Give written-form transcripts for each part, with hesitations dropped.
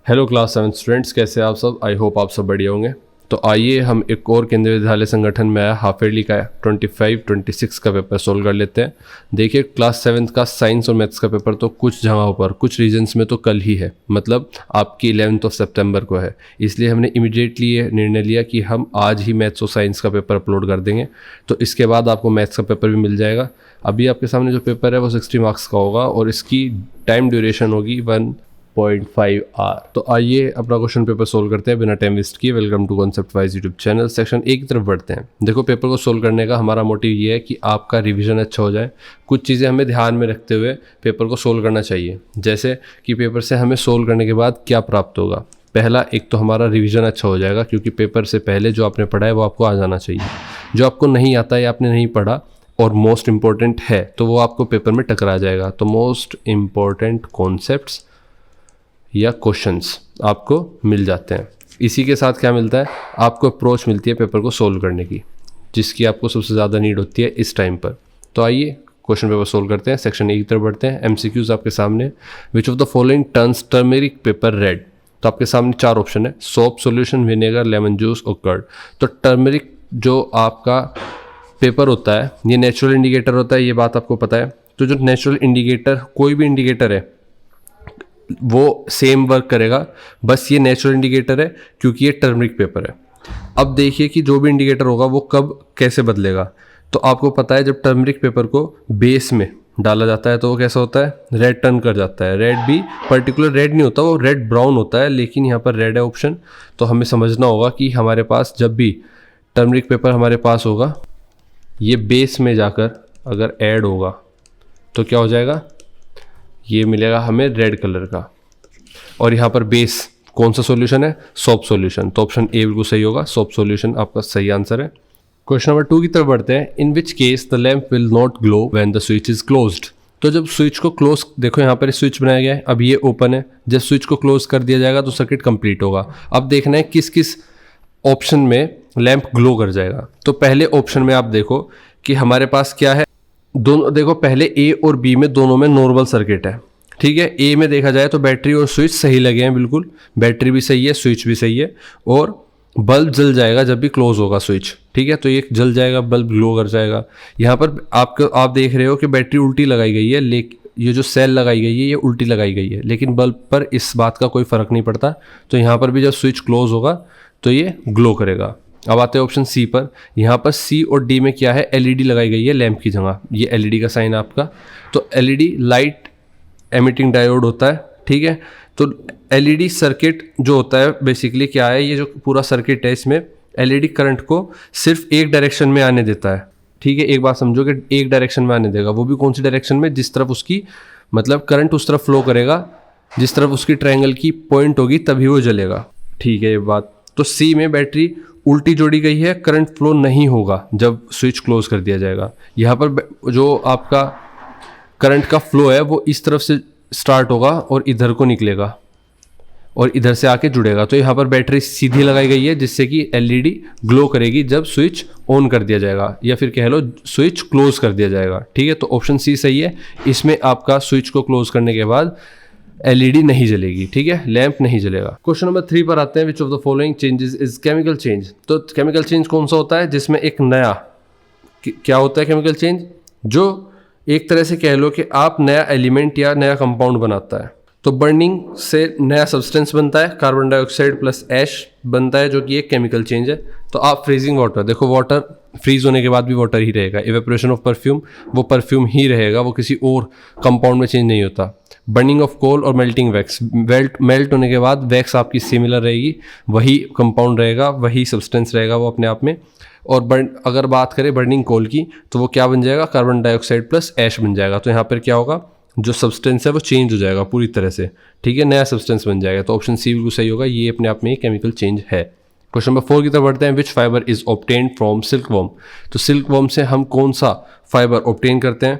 Hello class 7 students, कैसे हैं आप सब। आई होप आप सब बढ़िया होंगे। तो आइए हम एक और केंद्रीय विद्यालय संगठन में आया हाफ ईयरली का 25-26 का पेपर सोल्व कर लेते हैं। देखिए क्लास 7 का साइंस और मैथ्स का पेपर तो कुछ जगहों पर कुछ रीजन्स में तो कल ही है, मतलब आपकी 11 सितंबर को है। इसलिए हमने इमीडिएटली ये निर्णय लिया कि हम आज ही मैथ्स और साइंस का पेपर अपलोड कर देंगे। तो इसके बाद आपको मैथ्स का पेपर भी मिल जाएगा। अभी आपके सामने जो पेपर है वो 60 मार्क्स का होगा और इसकी टाइम ड्यूरेशन होगी 1.5 आवर। तो आइए अपना क्वेश्चन पेपर सोल्व करते हैं बिना टाइम वेस्ट किए। Welcome to Concept Wise YouTube channel. Section A की तरफ बढ़ते हैं। देखो पेपर को सोल्व करने का हमारा मोटिव ये है कि आपका रिवीजन अच्छा हो जाए। कुछ चीज़ें हमें ध्यान में रखते हुए पेपर को सोल्व करना चाहिए, जैसे कि पेपर से हमें सोल्व करने के बाद क्या प्राप्त होगा। पहला, एक तो हमारा रिवीजन अच्छा हो जाएगा, क्योंकि पेपर से पहले जो आपने पढ़ा है वो आपको आ जाना चाहिए। जो आपको नहीं आता है या आपने नहीं पढ़ा और मोस्ट इम्पॉर्टेंट है तो वो आपको पेपर में टकरा जाएगा। तो मोस्ट इम्पॉर्टेंट कॉन्सेप्ट्स या क्वेश्चंस आपको मिल जाते हैं। इसी के साथ क्या मिलता है, आपको अप्रोच मिलती है पेपर को सोल्व करने की, जिसकी आपको सबसे ज़्यादा नीड होती है इस टाइम पर। तो आइए क्वेश्चन पेपर सोल्व करते हैं। सेक्शन ए की तरफ बढ़ते हैं। एमसीक्यूज आपके सामने। विच of the following turns turmeric paper red. तो आपके सामने 4 ऑप्शन है, soap solution, vinegar, lemon juice और कर्ड। तो टर्मेरिक जो आपका पेपर होता है ये नेचुरल इंडिकेटर होता है, ये बात आपको पता है। तो जो नेचुरल इंडिकेटर, कोई भी इंडिकेटर है वो सेम वर्क करेगा, बस ये नेचुरल इंडिकेटर है क्योंकि ये टर्मरिक पेपर है। अब देखिए कि जो भी इंडिकेटर होगा वो कब कैसे बदलेगा। तो आपको पता है जब टर्मरिक पेपर को बेस में डाला जाता है तो वो कैसा होता है, रेड टर्न कर जाता है। रेड भी पर्टिकुलर रेड नहीं होता, वो रेड ब्राउन होता है, लेकिन यहाँ पर रेड है ऑप्शन। तो हमें समझना होगा कि हमारे पास जब भी टर्मरिक पेपर हमारे पास होगा, ये बेस में जाकर अगर ऐड होगा तो क्या हो जाएगा, ये मिलेगा हमें रेड कलर का। और यहाँ पर बेस कौन सा सॉल्यूशन है, सोप सॉल्यूशन। तो ऑप्शन ए बिल्कुल सही होगा, सोप सॉल्यूशन आपका सही आंसर है। क्वेश्चन नंबर 2 की तरफ बढ़ते हैं। In which case the lamp will not glow when the switch is closed. तो जब स्विच को क्लोज, देखो यहाँ पर स्विच बनाया गया है, अब ये ओपन है। जब स्विच को क्लोज कर दिया जाएगा तो सर्किट कंप्लीट होगा। अब देखना है किस किस ऑप्शन में लैम्प ग्लो कर जाएगा। तो पहले ऑप्शन में आप देखो कि हमारे पास क्या है, दोनों देखो, पहले ए और बी में दोनों में नॉर्मल सर्किट है। ठीक है, ए में देखा जाए तो बैटरी और स्विच सही लगे हैं, बिल्कुल बैटरी भी सही है, स्विच भी सही है, और बल्ब जल जाएगा जब भी क्लोज होगा स्विच। ठीक है, तो ये जल जाएगा, बल्ब ग्लो कर जाएगा। यहाँ पर आप देख रहे हो कि बैटरी उल्टी लगाई गई है, लेकिन ये जो सेल लगाई गई है ये उल्टी लगाई गई है, लेकिन बल्ब पर इस बात का कोई फर्क नहीं पड़ता। तो यहाँ पर भी जब स्विच क्लोज होगा तो ये ग्लो करेगा। अब आते हैं ऑप्शन सी पर। यहाँ पर सी और डी में क्या है, एलईडी लगाई गई है लैंप की जगह। ये एलईडी का साइन है आपका। तो एलईडी लाइट एमिटिंग डायोड होता है। ठीक है, तो एलईडी सर्किट जो होता है बेसिकली क्या है, ये जो पूरा सर्किट है इसमें एलईडी करंट को सिर्फ एक डायरेक्शन में आने देता है। ठीक है, एक बात समझो कि एक डायरेक्शन में आने देगा, वो भी कौन सी डायरेक्शन में, जिस तरफ उसकी मतलब करंट उस तरफ फ्लो करेगा, जिस तरफ उसकी ट्रायंगल की पॉइंट होगी तभी वो जलेगा। ठीक है ये बात। तो सी में बैटरी उल्टी जोड़ी गई है, करंट फ्लो नहीं होगा जब स्विच क्लोज कर दिया जाएगा। यहाँ पर जो आपका करंट का फ्लो है वो इस तरफ से स्टार्ट होगा और इधर को निकलेगा और इधर से आके जुड़ेगा। तो यहाँ पर बैटरी सीधी लगाई गई है जिससे कि एलईडी ग्लो करेगी जब स्विच ऑन कर दिया जाएगा, या फिर कह लो स्विच क्लोज कर दिया जाएगा। ठीक है, तो ऑप्शन सी सही है। इसमें आपका स्विच को क्लोज करने के बाद एलईडी नहीं जलेगी। ठीक है, लैंप नहीं जलेगा। क्वेश्चन नंबर 3 पर आते हैं। Which of the following changes is chemical change. तो केमिकल चेंज कौन सा होता है, जिसमें एक नया क्या होता है केमिकल चेंज, जो एक तरह से कह लो कि आप नया एलिमेंट या नया कंपाउंड बनाता है। तो बर्निंग से नया सब्सटेंस बनता है, कार्बन डाइऑक्साइड प्लस ऐश बनता है, जो कि एक केमिकल चेंज है। तो आप फ्रीजिंग वाटर देखो, वाटर फ्रीज होने के बाद भी वाटर ही रहेगा। इवेपोरेशन ऑफ परफ्यूम, वो परफ्यूम ही रहेगा, वो किसी और कंपाउंड में चेंज नहीं होता। बर्निंग ऑफ कोल और मेल्टिंग वैक्स, मेल्ट होने के बाद वैक्स आपकी सिमिलर रहेगी, वही कंपाउंड रहेगा, वही सब्सटेंस रहेगा वो अपने आप में। और अगर बात करें बर्निंग कोल की तो वो क्या बन जाएगा, कार्बन डाइऑक्साइड प्लस ऐश बन जाएगा। तो यहाँ पर क्या होगा, जो सब्सटेंस है वो चेंज हो जाएगा पूरी तरह से। ठीक है, नया सब्सटेंस बन जाएगा। तो ऑप्शन सी बिल्कुल सही होगा, ये अपने आप में एक केमिकल चेंज है। क्वेश्चन नंबर 4 की तरफ बढ़ते हैं। Which fiber is obtained from silkworm. तो सिल्क वर्म से हम कौन सा फाइबर ऑब्टेन करते हैं,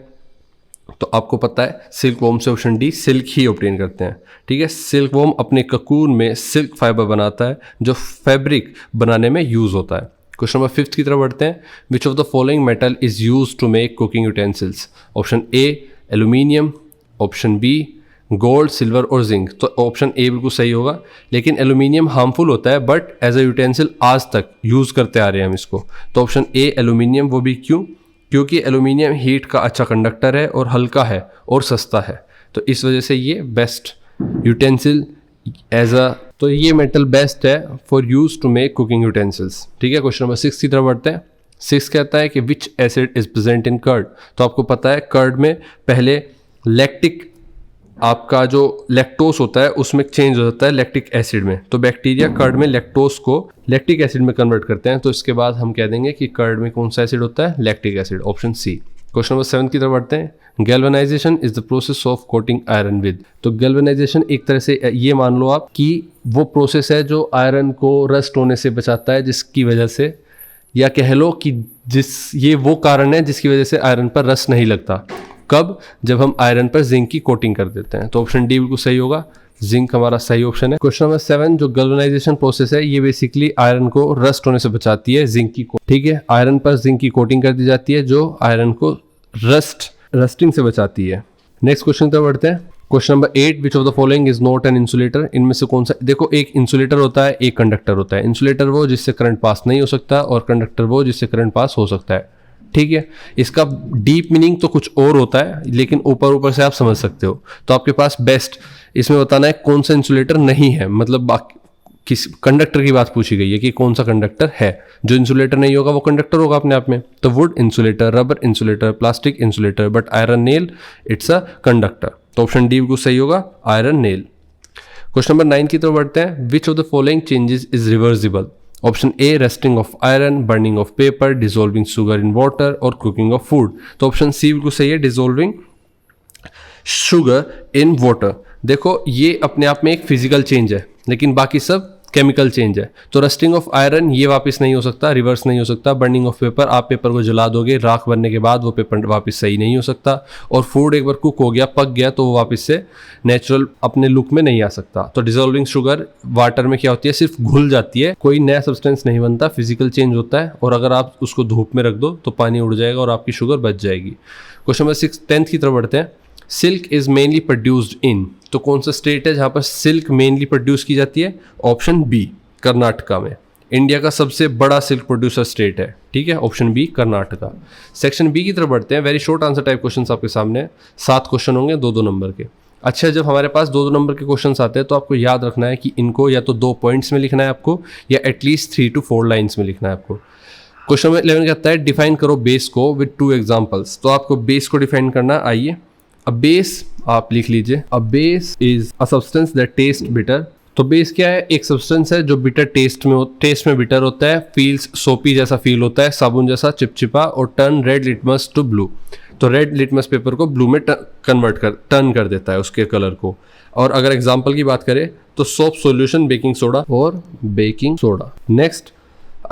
तो आपको पता है सिल्क वर्म से ऑप्शन डी सिल्क ही ऑब्टेन करते हैं। ठीक है, सिल्क वर्म अपने ककून में सिल्क फाइबर बनाता है जो फैब्रिक बनाने में यूज होता है। क्वेश्चन नंबर 5 की तरफ बढ़ते हैं। Which of the following metal is use to make cooking utensils. Option A aluminium, option B gold, silver और जिंक। तो ऑप्शन ए बिल्कुल सही होगा। लेकिन एल्यूमिनियम हार्मफुल होता है बट एज अ यूटेंसिल आज तक यूज़ करते आ रहे हैं हम इसको। तो ऑप्शन ए एल्यूमिनियम, वो भी क्यों? क्योंकि एल्यूमिनियम हीट का अच्छा कंडक्टर है और हल्का है और सस्ता है, तो इस वजह से ये बेस्ट यूटेंसिल एज अ, तो ये मेटल बेस्ट है for use to make cooking utensils. ठीक है, क्वेश्चन नंबर 6 की तरफ बढ़ते हैं। 6 कहता है कि which acid is present in curd. तो आपको पता है कर्ड में पहले लैक्टिक, आपका जो लैक्टोस होता है उसमें चेंज हो जाता है लैक्टिक एसिड में। तो बैक्टीरिया कर्ड में लैक्टोस को लैक्टिक एसिड में कन्वर्ट करते हैं। तो इसके बाद हम कह देंगे कि कर्ड में कौन सा एसिड होता है? Lactic acid, option C. Question number 7 की तरफ बढ़ते हैं। Galvanization is the process of coating iron with. तो गैल्वेनाइजेशन एक तरह से ये मान लो आप कि वो प्रोसेस है जो आयरन को रस्ट होने से बचाता है, जिसकी वजह से, या कह लो कि ये वो कारण है जिसकी वजह से आयरन पर रस्ट नहीं लगता। कब? जब हम आयरन पर जिंक की कोटिंग कर देते हैं। तो ऑप्शन डी बिल्कुल सही होगा, जिंक हमारा सही ऑप्शन है। क्वेश्चन नंबर 7 जो गैल्वेनाइजेशन प्रोसेस है ये बेसिकली आयरन को रस्ट होने से बचाती है, जिंक की। ठीक है, आयरन पर जिंक की कोटिंग कर दी जाती है जो आयरन को रस्टिंग से बचाती है। नेक्स्ट क्वेश्चन तरफ बढ़ते हैं। Question number 8 which of the following is not an insulator. इनमें से कौन सा? देखो, एक इंसुलेटर होता है, एक कंडक्टर होता है। इंसुलेटर वो जिससे करंट पास नहीं हो सकता और कंडक्टर वो जिससे करंट पास हो सकता है। ठीक है, इसका डीप मीनिंग तो कुछ और होता है, लेकिन ऊपर ऊपर से आप समझ सकते हो। तो आपके पास बेस्ट इसमें बताना है कौन सा इंसुलेटर नहीं है, मतलब किस कंडक्टर की बात पूछी गई है कि कौन सा कंडक्टर है। जो इंसुलेटर नहीं होगा वो कंडक्टर होगा अपने आप में। तो would insulator, rubber insulator, plastic insulator, but iron nail it's a conductor. तो ऑप्शन डी बिल्कुल सही होगा, आयरन नेल। क्वेश्चन नंबर 9 की तरफ बढ़ते हैं। Which of the following changes is reversible. Option A rusting of iron, burning of paper, dissolving sugar in water और cooking of food. तो ऑप्शन सी बिल्कुल सही है, डिसॉल्विंग शुगर इन वाटर। देखो, ये अपने आप में एक फिजिकल चेंज है, लेकिन बाकी सब केमिकल चेंज है। तो रस्टिंग ऑफ आयरन ये वापस नहीं हो सकता, रिवर्स नहीं हो सकता। बर्निंग ऑफ पेपर, आप पेपर को जला दोगे, राख बनने के बाद वो पेपर वापस सही नहीं हो सकता। और फूड एक बार कुक हो गया, पक गया, तो वो वापस से नेचुरल अपने लुक में नहीं आ सकता। तो डिसॉल्विंग शुगर वाटर में क्या होती है? सिर्फ घुल जाती है, कोई नया सब्सटेंस नहीं बनता, फिजिकल चेंज होता है। और अगर आप उसको धूप में रख दो तो पानी उड़ जाएगा और आपकी शुगर बच जाएगी। क्वेश्चन नंबर 10 की तरफ बढ़ते हैं। Silk is mainly produced in. तो कौन सा स्टेट है जहां पर सिल्क मेनली प्रोड्यूस की जाती है? ऑप्शन बी, कर्नाटका में। इंडिया का सबसे बड़ा सिल्क प्रोड्यूसर स्टेट है। ठीक है, option B, Karnataka. Section B की तरफ बढ़ते हैं। Very short answer type questions आपके सामने 7 क्वेश्चन होंगे, 2-2 नंबर के। अच्छा, जब हमारे पास 2-2 नंबर के क्वेश्चंस आते हैं तो आपको याद रखना है कि इनको या तो 2 पॉइंट्स में लिखना है आपको, या एटलीस्ट 3 to 4 लाइन्स में लिखना है आपको। क्वेश्चन नंबर 11 कहता है डिफाइन करो बेस को विद 2 एग्जाम्पल्स। तो आपको बेस को डिफाइन करना, आइए। अ बेस आप लिख लीजिए, a base is a substance that test bitter. तो बेस क्या है? एक सब्सटेंस है जो बिटर टेस्ट में बिटर होता है, फील्स सोपी जैसा फील होता है, साबुन जैसा चिपचिपा, और turn red litmus to blue. तो रेड लिटमस पेपर को ब्लू में टर्न कर देता है उसके कलर को। और अगर एग्जाम्पल की बात करें तो सोप सॉल्यूशन, बेकिंग सोडा और बेकिंग सोडा। नेक्स्ट,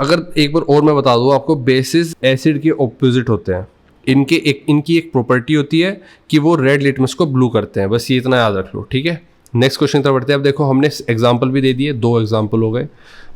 अगर एक बार और मैं बता दूं आपको, बेसिस एसिड के ऑपोजिट होते हैं। इनकी एक प्रॉपर्टी होती है कि वो रेड लिटमस को ब्लू करते हैं, बस ये इतना याद रख लो। ठीक है, नेक्स्ट क्वेश्चन तरफ बढ़ते हैं। अब देखो, हमने एग्जाम्पल भी दे दिए, 2 एग्जाम्पल हो गए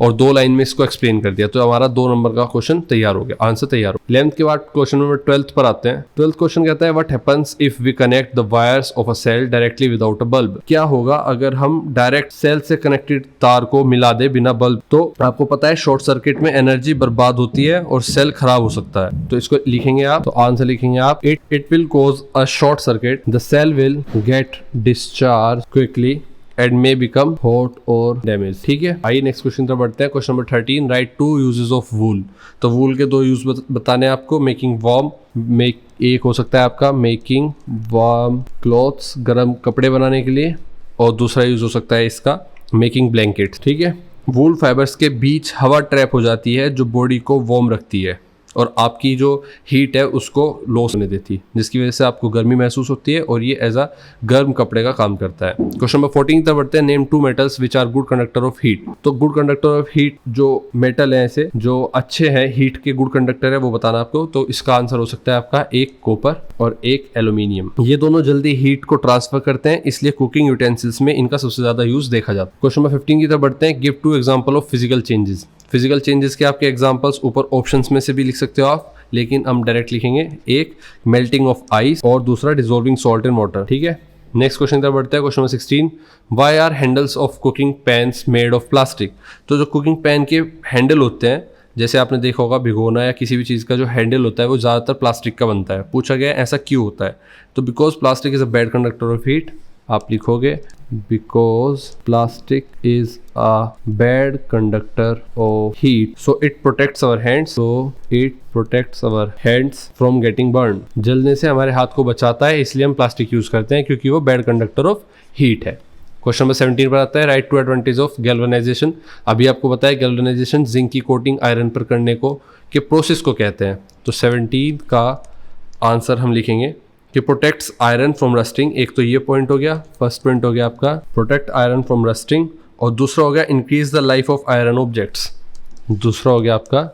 और 2 लाइन में इसको एक्सप्लेन कर दिया। तो हमारा 2 नंबर का क्वेश्चन तैयार हो गया, आंसर तैयार हो। 11th के बाद क्वेश्चन नंबर 12 पर आते हैं। 12th क्वेश्चन कहता है what happens if we connect the wires of a cell directly without a bulb. क्या होगा अगर हम डायरेक्ट सेल से कनेक्टेड तार को मिला दे बिना बल्ब। तो आपको पता है शॉर्ट सर्किट में एनर्जी बर्बाद होती है और सेल खराब हो सकता है। तो इसको लिखेंगे आप, तो आंसर लिखेंगे आप, it will cause a short circuit, the cell will get discharge quickly and may become hot और डैमेज। ठीक है, आइए नेक्स्ट क्वेश्चन तरफ बढ़ते हैं। Question number 13, write 2 uses of wool. तो वूल के 2 यूज बताने आपको। मेकिंग वार्म, एक हो सकता है आपका मेकिंग वार्म क्लॉथ्स, गर्म कपड़े बनाने के लिए, और दूसरा यूज हो सकता है इसका मेकिंग ब्लैंकेट्स। ठीक है, वूल फाइबर्स के बीच हवा ट्रैप हो जाती है जो बॉडी को वार्म रखती है और आपकी जो हीट है उसको लॉस होने देती है, जिसकी वजह से आपको गर्मी महसूस होती है और ये एज अ गर्म कपड़े का काम करता है। क्वेश्चन नंबर 14 तक बढ़ते हैं। Name 2 metals which are good conductor of heat. तो गुड कंडक्टर ऑफ हीट जो मेटल है, ऐसे जो अच्छे हैं हीट के गुड कंडक्टर है, वो बताना आपको। तो इसका आंसर हो सकता है आपका एक कॉपर और एक एल्यूमिनियम। ये दोनों जल्दी हीट को ट्रांसफर करते हैं, इसलिए कुकिंग यूटेंसिल्स में इनका सबसे ज्यादा यूज देखा जाता है। क्वेश्चन नंबर 15 की तरफ बढ़ते हैं। Give 2 example of physical changes. Physical changes के आपके एग्जांपल्स ऊपर ऑप्शंस में से भी लिख सकते हो आप, लेकिन हम डायरेक्ट लिखेंगे। एक मेल्टिंग ऑफ आइस और दूसरा डिसॉल्विंग सॉल्ट इन वाटर। ठीक है, नेक्स्ट क्वेश्चन की तरफ बढ़ते हैं। Question number 16, why are handles of cooking pans made of plastic. तो जो कुकिंग पैन के हैंडल होते हैं, जैसे आपने देखा होगा भिगोना या किसी भी चीज़ का जो हैंडल होता है वो ज़्यादातर प्लास्टिक का बनता है। पूछा गया है ऐसा क्यों होता है, तो because plastic is a bad conductor of heat. आप लिखोगे because plastic is a bad conductor of heat, so it protects our hands, so it protects our hands from getting burn. जलने से हमारे हाथ को बचाता है, इसलिए हम प्लास्टिक यूज करते हैं क्योंकि वो बैड कंडक्टर ऑफ हीट है। क्वेश्चन नंबर 17 पर आता है, write two advantage of galvanization. अभी आपको पता है गैल्वेनाइजेशन जिंक की कोटिंग आयरन पर करने को के प्रोसेस को कहते हैं। तो 17 का आंसर हम लिखेंगे कि प्रोटेक्ट्स आयरन फ्रॉम रस्टिंग। एक तो ये पॉइंट हो गया, फर्स्ट पॉइंट हो गया आपका प्रोटेक्ट आयरन फ्रॉम रस्टिंग, और दूसरा हो गया increase the life of iron objects. दूसरा हो गया आपका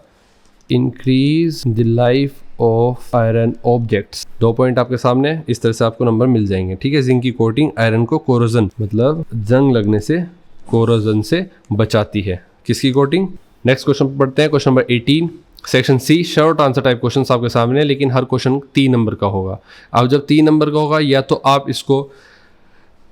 increase the life of iron objects. 2 point आपके सामने, इस तरह से आपको नंबर मिल जाएंगे। ठीक है, जिंक की कोटिंग आयरन को कोरोजन मतलब जंग लगने से, कोरोजन से बचाती है। किसकी कोटिंग? नेक्स्ट क्वेश्चन पढ़ते हैं। Question number 18 section C, short answer type question आपके सामने है, लेकिन हर क्वेश्चन 3 नंबर का होगा। अब जब 3 नंबर का होगा, या तो आप इसको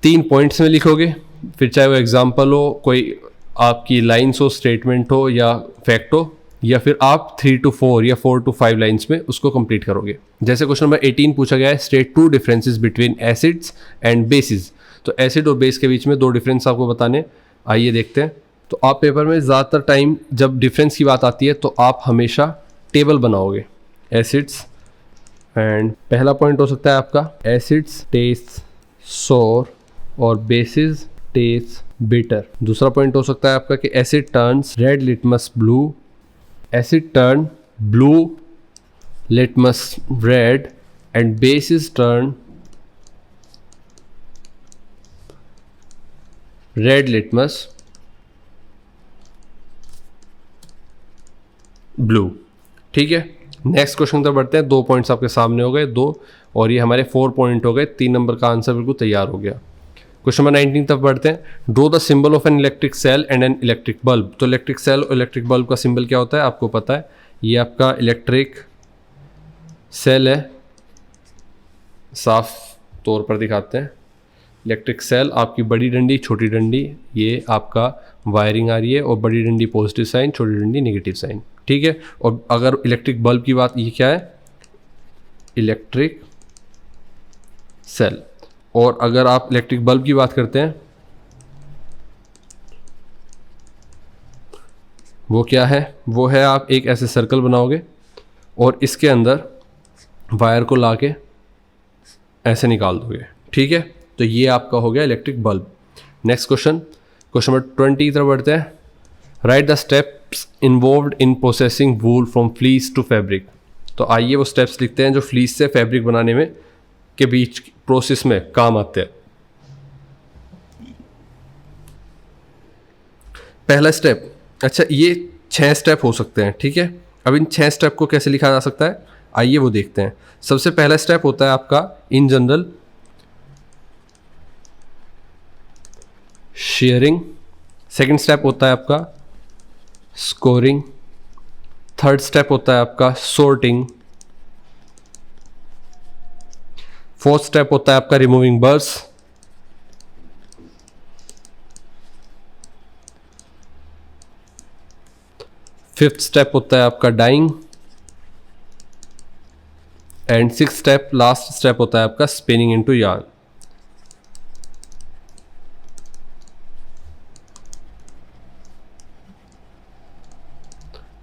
3 पॉइंट्स में लिखोगे, फिर चाहे वो एग्जाम्पल हो, कोई आपकी लाइन्स हो, स्टेटमेंट हो या फैक्ट हो, या फिर आप 3 to 4 या 4 to 5 लाइन्स में उसको कंप्लीट करोगे। जैसे क्वेश्चन नंबर 18 पूछा गया है, state 2 differences between acids and bases. तो एसिड और बेस के बीच में 2 डिफरेंस आपको बताने, आइए देखते हैं। तो आप पेपर में ज़्यादातर टाइम जब डिफरेंस की बात आती है तो आप हमेशा टेबल बनाओगे, एसिड्स एंड पहला पॉइंट हो सकता है आपका एसिड्स टेस्ट सोर और बेसिस टेस्ट बिटर। दूसरा पॉइंट हो सकता है आपका कि asset turns red litmus blue, acid turn blue, litmus red, and bases turn red litmus blue। ठीक है, नेक्स्ट क्वेश्चन तक बढ़ते हैं। 2 पॉइंट्स आपके सामने हो गए, 2 और ये हमारे 4 पॉइंट हो गए। 3 नंबर का आंसर बिल्कुल तैयार हो गया। क्वेश्चन नंबर 19 तक बढ़ते हैं। Draw the symbol of an electric cell and an electric bulb. तो इलेक्ट्रिक सेल और इलेक्ट्रिक बल्ब का सिंबल क्या होता है आपको पता है, ये आपका इलेक्ट्रिक सेल है। साफ तौर पर दिखाते हैं, इलेक्ट्रिक सेल आपकी बड़ी डंडी छोटी डंडी, ये आपका वायरिंग आ रही है, और बड़ी डंडी पॉजिटिव साइन, छोटी डंडी नेगेटिव साइन। ठीक है, और अगर इलेक्ट्रिक बल्ब की बात, ये क्या है, इलेक्ट्रिक सेल। और अगर आप इलेक्ट्रिक बल्ब की बात करते हैं, वो क्या है, वो है आप एक ऐसे सर्कल बनाओगे और इसके अंदर वायर को लाके ऐसे निकाल दोगे। ठीक है, तो ये आपका हो गया electric bulb. Next question, question number 20 की तरफ बढ़ते हैं। Write the steps involved in processing wool from fleece to fabric. तो आइए वो स्टेप्स लिखते हैं जो फ्लीस से फैब्रिक बनाने में के बीच प्रोसेस में काम आते हैं। पहला स्टेप, अच्छा ये 6 स्टेप हो सकते हैं। ठीक है, अब इन 6 स्टेप को कैसे लिखा जा सकता है, आइए वो देखते हैं। सबसे पहला स्टेप होता है आपका in general sharing, second step होता है आपका स्कोरिंग, थर्ड स्टेप होता है आपका सॉर्टिंग, फोर्थ स्टेप होता है आपका रिमूविंग बर्स, फिफ्थ स्टेप होता है आपका dyeing, and sixth step last step होता है आपका स्पिनिंग इनटू यार्न।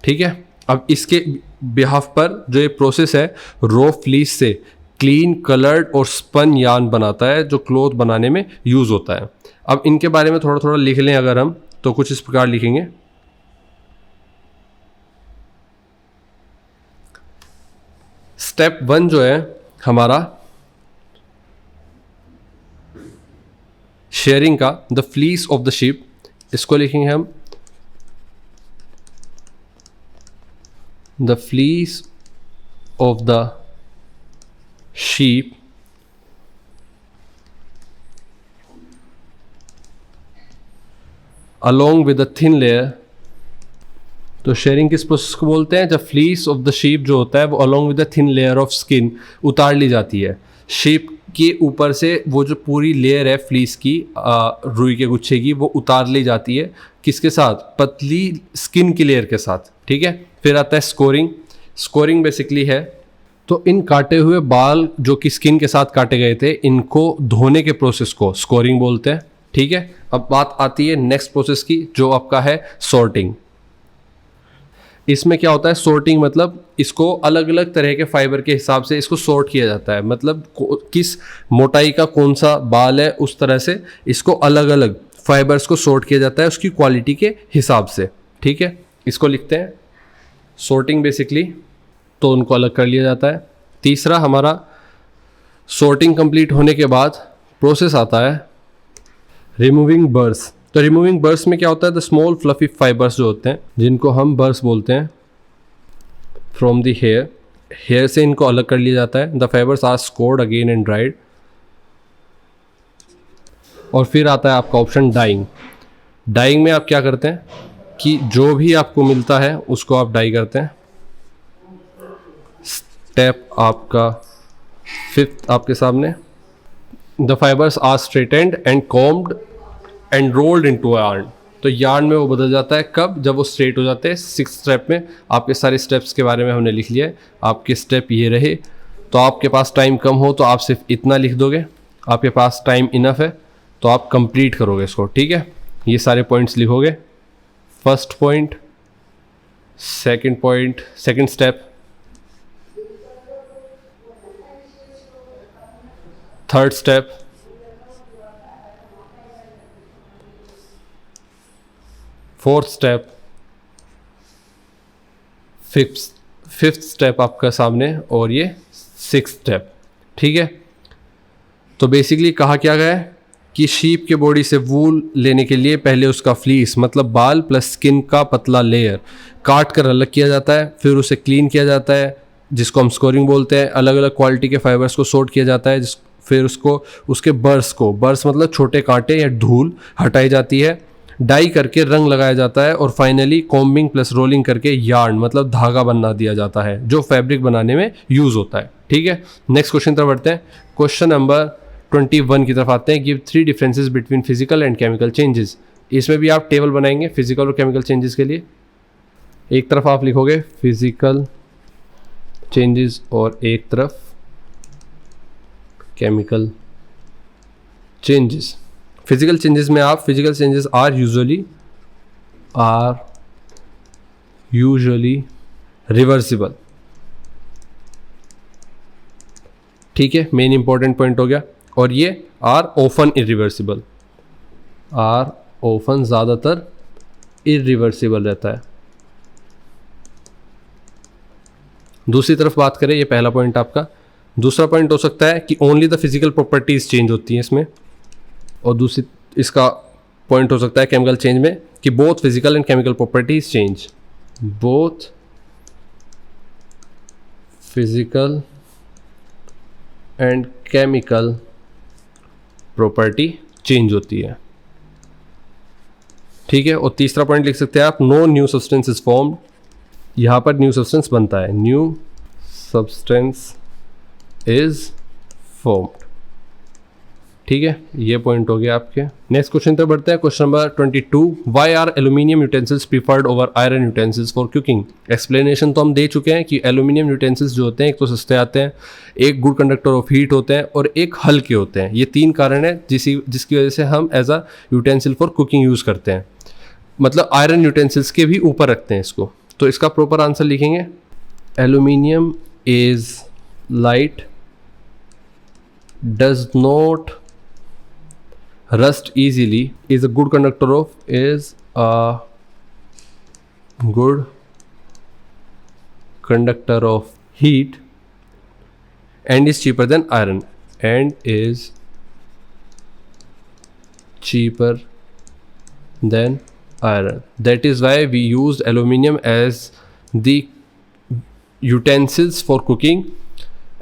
ठीक है, अब इसके बिहाफ पर जो ये प्रोसेस है रो फ्लीस से क्लीन कलर्ड और स्पन यार्न बनाता है जो क्लॉथ बनाने में यूज होता है। अब इनके बारे में थोड़ा थोड़ा लिख लें अगर हम, तो कुछ इस प्रकार लिखेंगे। स्टेप 1 जो है हमारा शेयरिंग का, the fleece of the sheep, इसको लिखेंगे हम the fleece of the sheep along with a thin layer। तो शेयरिंग किस प्रोसेस को बोलते हैं, जब फ्लीस ऑफ द शीप जो होता है वो along with a thin layer of skin उतार ली जाती है। शीप के ऊपर से वो जो पूरी लेयर है फ्लीस की, रुई के गुच्छे की, वो उतार ली जाती है। किसके साथ? पतली स्किन की लेयर के साथ। ठीक है, फिर आता है स्कोरिंग। स्कोरिंग बेसिकली है तो इन काटे हुए बाल जो कि स्किन के साथ काटे गए थे, इनको धोने के प्रोसेस को स्कोरिंग बोलते हैं। ठीक है, अब बात आती है नेक्स्ट प्रोसेस की, जो आपका है सॉर्टिंग। इसमें क्या होता है? सॉर्टिंग मतलब इसको अलग अलग तरह के फाइबर के हिसाब से इसको सॉर्ट किया जाता है। मतलब किस मोटाई का कौन सा बाल है, उस तरह से इसको अलग अलग फाइबर्स को सॉर्ट किया जाता है उसकी क्वालिटी के हिसाब से। ठीक है, इसको लिखते हैं सॉर्टिंग बेसिकली, तो उनको अलग कर लिया जाता है। तीसरा हमारा सॉर्टिंग कंप्लीट होने के बाद प्रोसेस आता है रिमूविंग बर्स। तो रिमूविंग बर्स में क्या होता है? द स्मॉल फ्लफी फाइबर्स जो होते हैं, जिनको हम बर्स बोलते हैं, फ्रॉम द हेयर से इनको अलग कर लिया जाता है। The fibres are scoured again and dried. और फिर आता है आपका ऑप्शन डाइंग। डाइंग में आप क्या करते हैं कि जो भी आपको मिलता है उसको आप डाई करते हैं। स्टेप आपका फिफ्थ आपके सामने। The fibres are straightened and combed and rolled into yarn. तो यार्न में वो बदल जाता है कब? जब वो स्ट्रेट हो जाते हैं। सिक्स स्टेप में आपके सारे स्टेप्स के बारे में हमने लिख लिया है। आपके स्टेप ये रहे। तो आपके पास टाइम कम हो तो आप सिर्फ इतना लिख दोगे, आपके पास टाइम इनफ है तो आप कंप्लीट करोगे इसको। ठीक है, ये सारे पॉइंट्स लिखोगे। First point, second step, third step, fourth step, fifth step आपका सामने, और ये सिक्स्थ स्टेप। ठीक है, तो बेसिकली कहा क्या गया है कि शीप के बॉडी से वूल लेने के लिए पहले उसका फ्लीस मतलब बाल प्लस स्किन का पतला लेयर काट कर अलग किया जाता है। फिर उसे क्लीन किया जाता है, जिसको हम स्कोरिंग बोलते हैं। अलग अलग क्वालिटी के फाइबर्स को सॉर्ट किया जाता है, फिर उसके बर्स मतलब छोटे कांटे या धूल हटाई जाती है। डाई करके रंग लगाया जाता है, और फाइनली कॉम्बिंग प्लस रोलिंग करके यार्न मतलब धागा बना दिया जाता है, जो फैब्रिक बनाने में यूज होता है। ठीक है, नेक्स्ट क्वेश्चन तरफ बढ़ते हैं। क्वेश्चन नंबर 21 की तरफ आते हैं। Give 3 differences between physical and chemical changes. इसमें भी आप टेबल बनाएंगे फिजिकल और केमिकल चेंजेस के लिए। एक तरफ आप लिखोगे फिजिकल चेंजेस और एक तरफ केमिकल चेंजेस। फिजिकल चेंजेस में आप physical changes are usually reversible. ठीक है, मेन इंपॉर्टेंट पॉइंट हो गया। और ये are often irreversible, are often ज़्यादातर इरिवर्सिबल रहता है। दूसरी तरफ बात करें, ये पहला पॉइंट आपका। दूसरा पॉइंट हो सकता है कि only the physical properties change होती हैं इसमें, और दूसरी इसका पॉइंट हो सकता है केमिकल चेंज में कि both physical and chemical properties change, both physical and chemical property change होती है। ठीक है, और तीसरा पॉइंट लिख सकते हैं आप, no new substance is formed. यहां पर न्यू सब्सटेंस बनता है, न्यू सब्सटेंस इज फॉर्म्ड। ठीक है, ये पॉइंट हो गया आपके। नेक्स्ट क्वेश्चन पर बढ़ते हैं। Question number 22, why are aluminium utensils preferred over iron utensils for cooking. Explanation तो हम दे चुके हैं कि एल्यूमिनियम यूटेंसिल्स जो होते हैं, एक तो सस्ते आते हैं, एक गुड कंडक्टर ऑफ हीट होते हैं, और एक हल्के होते हैं। ये 3 कारण है जिसकी वजह से हम as a utensil for cooking use करते हैं। मतलब आयरन यूटेंसिल्स के भी ऊपर रखते हैं इसको। तो इसका प्रॉपर आंसर लिखेंगे, aluminium is light, does not rust easily, is a good conductor of heat, and is cheaper than iron, that is why we used aluminium as the utensils for cooking,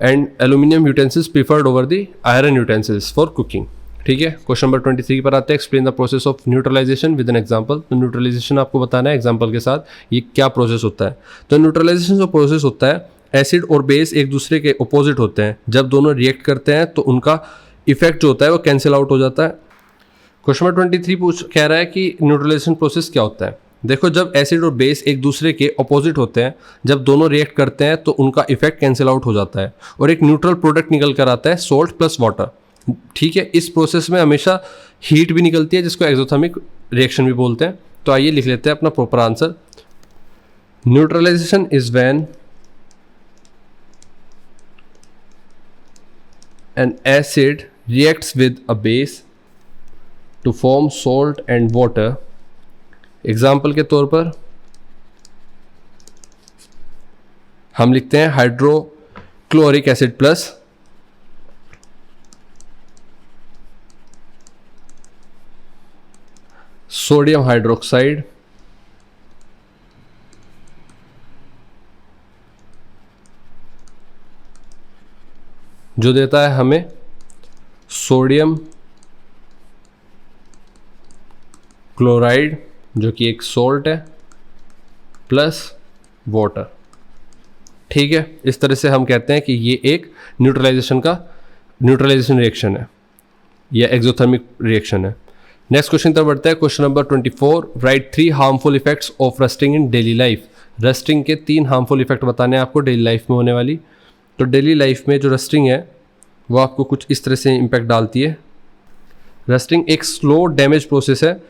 and aluminium utensils preferred over the iron utensils for cooking। ठीक है, question number 23 पर आते हैं। Explain the process of neutralization with an example. तो neutralization आपको बताना है example के साथ, ये क्या प्रोसेस होता है। तो न्यूट्रलाइजेशन जो प्रोसेस होता है एसिड और बेस एक दूसरे के अपोजिट होते हैं, जब दोनों रिएक्ट करते हैं तो उनका इफेक्ट जो होता है वो कैंसिल आउट हो जाता है। क्वेश्चन नंबर 23 कह रहा है कि न्यूट्रलाइजेशन प्रोसेस क्या होता है। देखो, जब एसिड और बेस एक दूसरे के अपोजिट होते हैं, जब दोनों रिएक्ट करते हैं तो उनका इफेक्ट कैंसिल आउट हो जाता है और एक न्यूट्रल प्रोडक्ट निकल कर आता है, सोल्ट प्लस वाटर। ठीक है, इस प्रोसेस में हमेशा हीट भी निकलती है जिसको एक्सोथर्मिक रिएक्शन भी बोलते हैं। तो आइए लिख लेते हैं अपना proper answer. Neutralization is when an acid reacts with a base to form salt and water। Example के तौर पर हम लिखते हैं hydrochloric acid plus sodium hydroxide जो देता है हमें सोडियम क्लोराइड जो कि एक सोल्ट है प्लस वाटर। ठीक है, इस तरह से हम कहते हैं कि ये एक न्यूट्रलाइजेशन रिएक्शन है या एक्सोथर्मिक रिएक्शन है। नेक्स्ट क्वेश्चन तरफ बढ़ता है। Question number 24, right 3 harmful effects of rusting in daily life. Rusting के 3 हार्मफुल इफेक्ट बताने हैं आपको डेली लाइफ में होने वाली। तो डेली लाइफ में जो रस्टिंग है वो आपको कुछ इस तरह से इम्पैक्ट डालती है। रस्टिंग एक स्लो डैमेज प्रोसेस है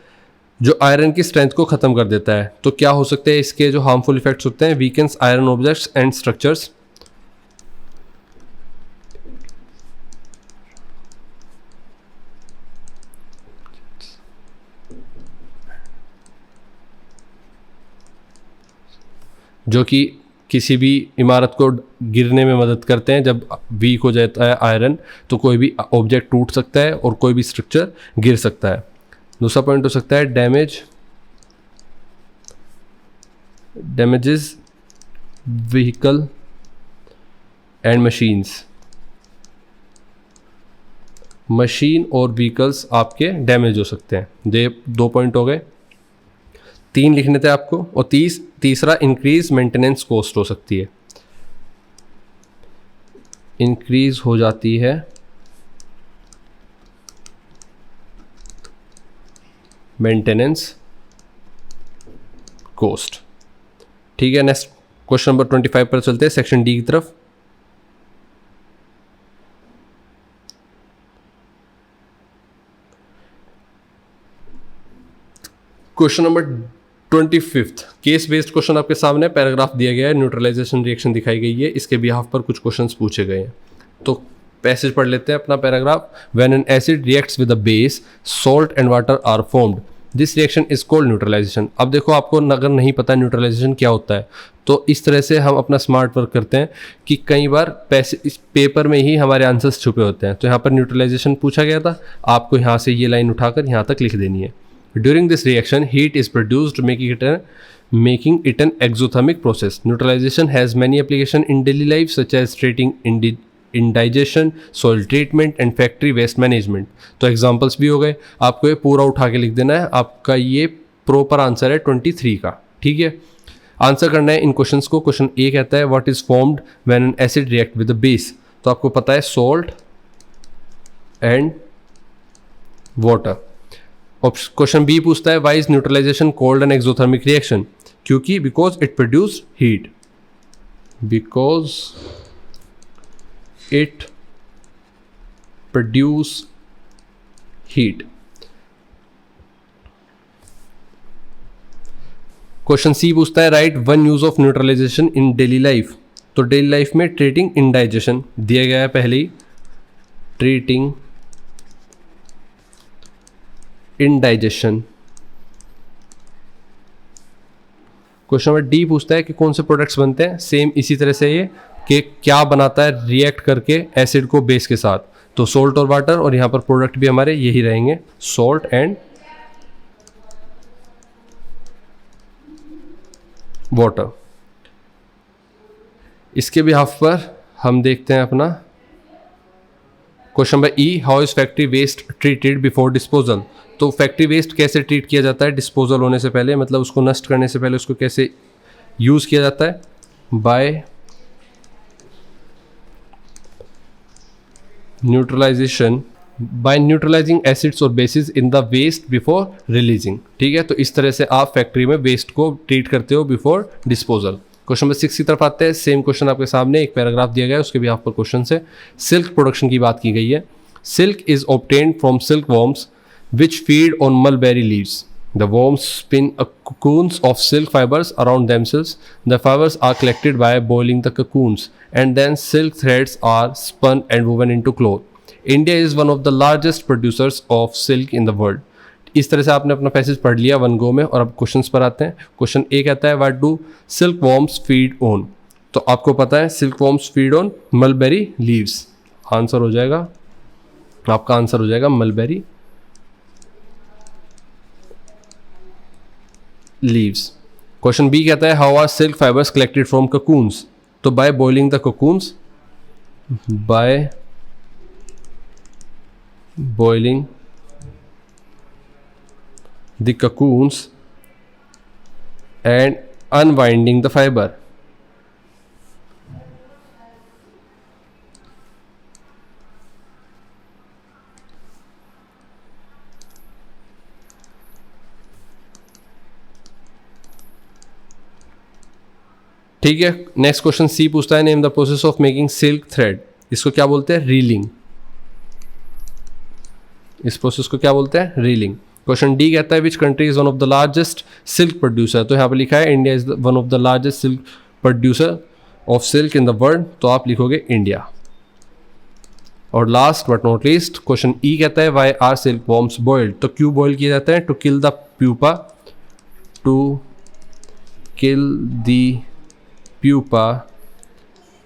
जो आयरन की स्ट्रेंथ को ख़त्म कर देता है। तो क्या हो सकते हैं इसके जो हार्मफुल इफेक्ट्स होते हैं? Weakens iron objects and structures, जो कि किसी भी इमारत को गिरने में मदद करते हैं। जब वीक हो जाता है आयरन तो कोई भी ऑब्जेक्ट टूट सकता है और कोई भी स्ट्रक्चर गिर सकता है। दूसरा पॉइंट हो सकता है damages vehicle and machines. Machine और व्हीकल्स आपके डैमेज हो सकते हैं। ये 2 पॉइंट हो गए, 3 लिखने थे आपको। और तीसरा इंक्रीज मेंटेनेंस कॉस्ट हो सकती है। इंक्रीज हो जाती है मेंटेनेंस कॉस्ट। ठीक है, नेक्स्ट क्वेश्चन नंबर 25 पर चलते हैं, सेक्शन डी की तरफ। Question number 25 case based question आपके सामने पैराग्राफ दिया गया है, न्यूट्रलाइजेशन रिएक्शन दिखाई गई है, इसके बिहाफ पर कुछ क्वेश्चंस पूछे गए हैं। तो पैसेज पढ़ लेते हैं अपना paragraph. When an acid reacts with a base, salt and water are formed, this reaction is called neutralization. अब देखो, आपको अगर नहीं पता न्यूट्रलाइजेशन क्या होता है तो इस तरह से हम अपना स्मार्ट वर्क करते हैं कि कई बार इस पेपर में ही हमारे आंसर्स छुपे होते हैं। तो यहाँ पर न्यूट्रलाइजेशन पूछा गया था, आपको यहाँ से ये लाइन उठाकर यहाँ तक लिख देनी है। During this reaction, heat is produced, making it an exothermic process. Neutralization has many applications in daily life, such as treating indigestion, soil treatment, and factory waste management. तो examples भी हो गए, आपको ये पूरा उठा के लिख देना है। आपका ये प्रॉपर आंसर है 23 का। ठीक है, आंसर करना है इन क्वेश्चंस को। क्वेश्चन ए कहता है what is formed when an acid react with a base. तो आपको पता है salt and water. Question B पूछता है why is neutralisation called an exothermic reaction. क्योंकि because it produce heat, because it produce heat. Question C पूछता है write one use of neutralisation in daily life. तो डेली लाइफ में treating indigestion दिया गया है पहले ही, treating indigestion. Question number D पूछता है कि कौन से प्रोडक्ट्स बनते हैं। सेम इसी तरह से ये कि क्या बनाता है रिएक्ट करके एसिड को बेस के साथ। तो सॉल्ट और वाटर, और यहाँ पर प्रोडक्ट भी हमारे यही रहेंगे, सॉल्ट एंड वाटर। इसके बिहाफ पर हम देखते हैं अपना question number E, how is factory waste treated before disposal. तो फैक्ट्री वेस्ट कैसे ट्रीट किया जाता है डिस्पोजल होने से पहले, मतलब उसको नष्ट करने से पहले उसको कैसे यूज़ किया जाता है? By neutralisation by neutralising acids और bases in the waste before releasing. ठीक है, तो इस तरह से आप फैक्ट्री में वेस्ट को ट्रीट करते हो बिफोर डिस्पोजल। क्वेश्चन नंबर 6 की तरफ आते हैं। सेम क्वेश्चन आपके सामने एक पैराग्राफ दिया गया है, उसके भी आप पर क्वेश्चन से सिल्क प्रोडक्शन की बात की गई है। Silk is obtained from silk worms which feed on mulberry leaves. The worms spin a cocoons of silk fibers around themselves. The fibers are collected by boiling the cocoons, and then silk threads are spun and woven into cloth. India is one of the largest producers of silk in the world. इस तरह से आपने अपना passage पढ़ लिया one go में, और अब क्वेश्चंस पर आते हैं। क्वेश्चन ए कहता है what do silk worms feed on. तो आपको पता है silk worms feed on mulberry leaves. Answer हो जाएगा, आपका आंसर हो जाएगा मलबेरी लीव्स। क्वेश्चन बी कहता है how are silk fibres collected from cocoons। तो by boiling the cocoons, by boiling the cocoons and unwinding the fiber। ठीक है, नेक्स्ट क्वेश्चन सी पूछता है name the process of making silk thread. इसको क्या बोलते हैं? रीलिंग। इस प्रोसेस को क्या बोलते हैं? रीलिंग। क्वेश्चन डी कहता है which country is one of the largest silk producer. तो यहाँ पर लिखा है India is one of the largest silk producer of silk in the world. तो आप लिखोगे इंडिया। और last but not least question E कहता है why are silkworms boiled. तो क्यों बॉइल किए जाते हैं? To kill the pupa, to kill the pupa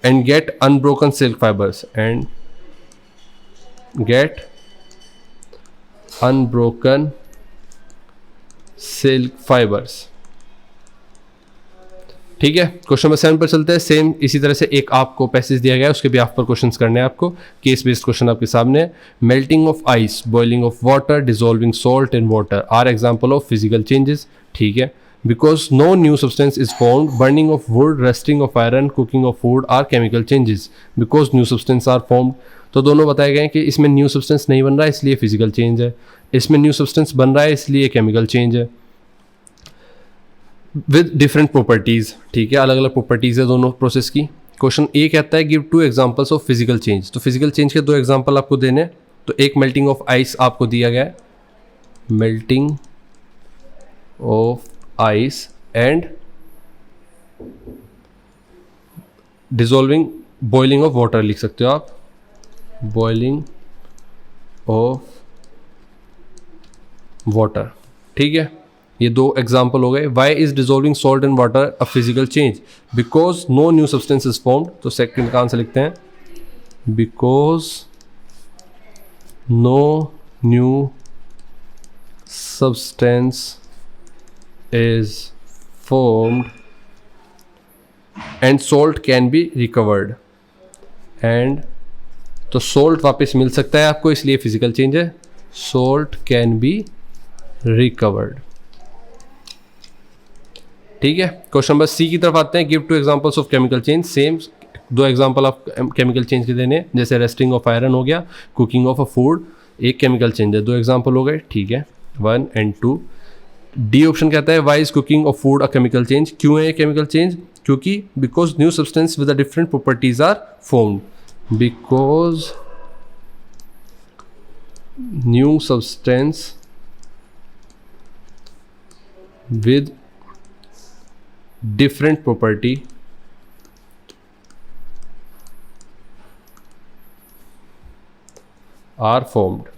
and get unbroken silk fibers and get unbroken silk fibers। ठीक है, क्वेश्चन नंबर 7 पर चलते हैं। सेम इसी तरह से एक आपको पैसेज दिया गया है, उसके भी आप पर क्वेश्चंस करने हैं आपको। केस बेस्ड क्वेश्चन आपके सामने। Melting of ice, boiling of water, dissolving salt in water are example of physical changes. ठीक है, because no new substance is formed, burning of wood, rusting of iron, cooking of food are chemical changes because new substance are formed। तो दोनों बताए गए हैं कि इसमें new substance नहीं बन रहा है इसलिए फिजिकल चेंज है, इसमें न्यू सब्सटेंस बन रहा है इसलिए केमिकल चेंज है विद डिफरेंट प्रॉपर्टीज। ठीक है, अलग अलग प्रॉपर्टीज है दोनों प्रोसेस की। क्वेश्चन ए कहता है give 2 examples of physical change. तो फिजिकल चेंज के 2 एग्जांपल आपको देने। तो एक मेल्टिंग ऑफ आइस आपको दिया गया है, melting of ice and dissolving boiling of water लिख सकते हो आप, boiling of water। ठीक है, ये 2 एग्जाम्पल हो गए। Why is dissolving salt in water a physical change? Because no new substance is formed। तो सेकंड का आंसर लिखते हैं because no new substance is formed and salt can be recovered and तो salt वापस मिल सकता है आपको इसलिए फिजिकल चेंज है, salt can be recovered। ठीक है, क्वेश्चन नंबर सी की तरफ आते हैं। Give 2 examples of chemical change. Same 2 example of chemical change के देने, जैसे रेस्टिंग ऑफ आयरन हो गया, कुकिंग ऑफ अ फूड, एक केमिकल चेंज है, 2 एग्जांपल हो गए। ठीक है, 1 and 2। डी ऑप्शन कहता है why is cooking of food a chemical change. क्यों है ये केमिकल चेंज? क्योंकि because new substance with different properties are formed, because new substance with different property are formed.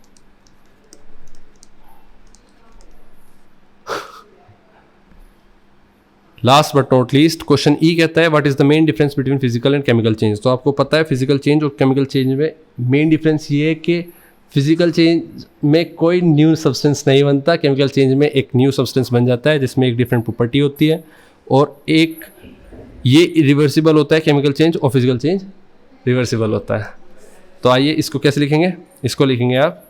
Last but not least question E कहता है what is the main difference between physical and chemical change. तो आपको पता है physical change और chemical change में main difference ये है कि फिजिकल चेंज में कोई न्यू सब्सटेंस नहीं बनता, केमिकल चेंज में एक न्यू सब्सटेंस बन जाता है जिसमें एक डिफरेंट प्रॉपर्टी होती है, और एक ये रिवर्सिबल होता है केमिकल चेंज, और फिजिकल चेंज रिवर्सिबल होता है। तो आइए इसको कैसे लिखेंगे? इसको लिखेंगे आप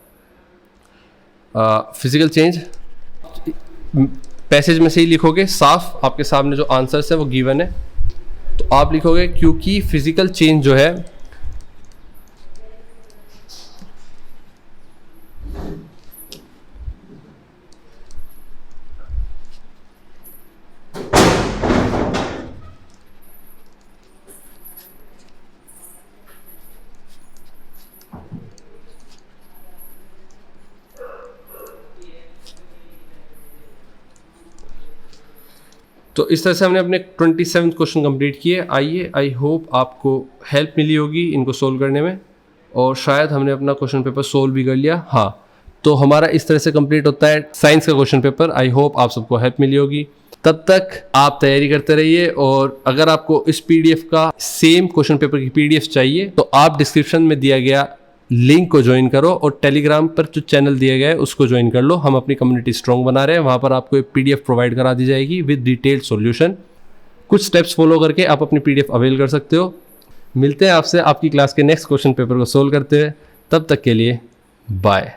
फिजिकल चेंज पैसेज में से ही लिखोगे, साफ आपके सामने जो आंसर्स है वो गिवन है। तो आप लिखोगे क्योंकि फिजिकल चेंज जो है तो इस तरह से हमने अपने 27 क्वेश्चन कंप्लीट किए। आइए, आई होप आपको हेल्प मिली होगी इनको सोल्व करने में, और शायद हमने अपना क्वेश्चन पेपर सोल्व भी कर लिया। हाँ, तो हमारा इस तरह से कंप्लीट होता है साइंस का क्वेश्चन पेपर। आई होप आप सबको हेल्प मिली होगी। तब तक आप तैयारी करते रहिए, और अगर आपको इस पीडीएफ का सेम क्वेश्चन पेपर की पीडीएफ चाहिए तो आप डिस्क्रिप्शन में दिया गया लिंक को ज्वाइन करो, और टेलीग्राम पर जो चैनल दिया गया है उसको ज्वाइन कर लो। हम अपनी कम्युनिटी स्ट्रॉन्ग बना रहे हैं, वहाँ पर आपको एक पीडीएफ प्रोवाइड करा दी जाएगी विद डिटेल्ड सॉल्यूशन। कुछ स्टेप्स फॉलो करके आप अपनी पीडीएफ अवेल कर सकते हो। मिलते हैं आपसे आपकी क्लास के नेक्स्ट क्वेश्चन पेपर को सोल्व करते हुए। तब तक के लिए बाय।